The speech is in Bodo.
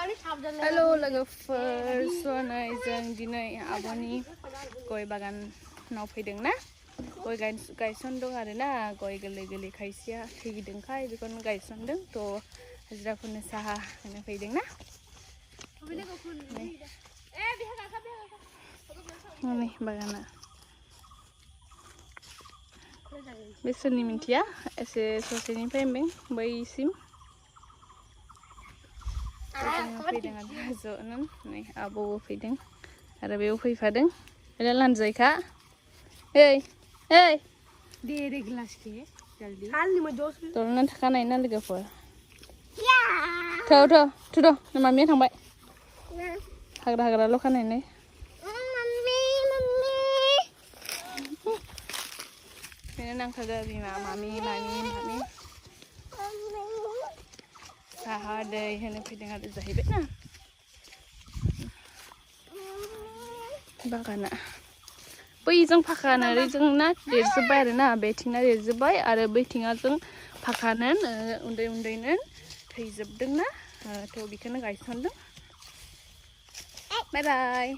हेलो लोगोफोर नै जों दिनै आब'नि गय बागानाव फैदों ना गय गायसनदों आरो ना गय गोरलै खायसेया थैगिदोंखाय बेखौनो गायसनदों थ' हाजिराफोरनो साहा होनो फैदों ना नै बागाना बेसोरनि मिन्थिया एसे ससेनिफ्राय बैसिम फैदों आरो ज'नो नै आब'बो फैदों आरो बेयाव फैफादों एला लानजायखा ओइ ओइ दे रे गिलास के जल्दी दलना थाखानाय ना लोगोफोर थौ मामिया थांबाय हाग्राल' खानायनै बेनो नांखागौ बिमा मामि साहा दै होनो फैदों आरो जाहैबाय ना बागाना बैजों फाखानो ओरैजोंना देरजोब्बाय आरो ना बेथिंना देरजोब्बाय आरो बैथिंआ जों फाखानो उन्दैनो थैजोबदोंना थ' बेखौनो गायसनदों बाय बाय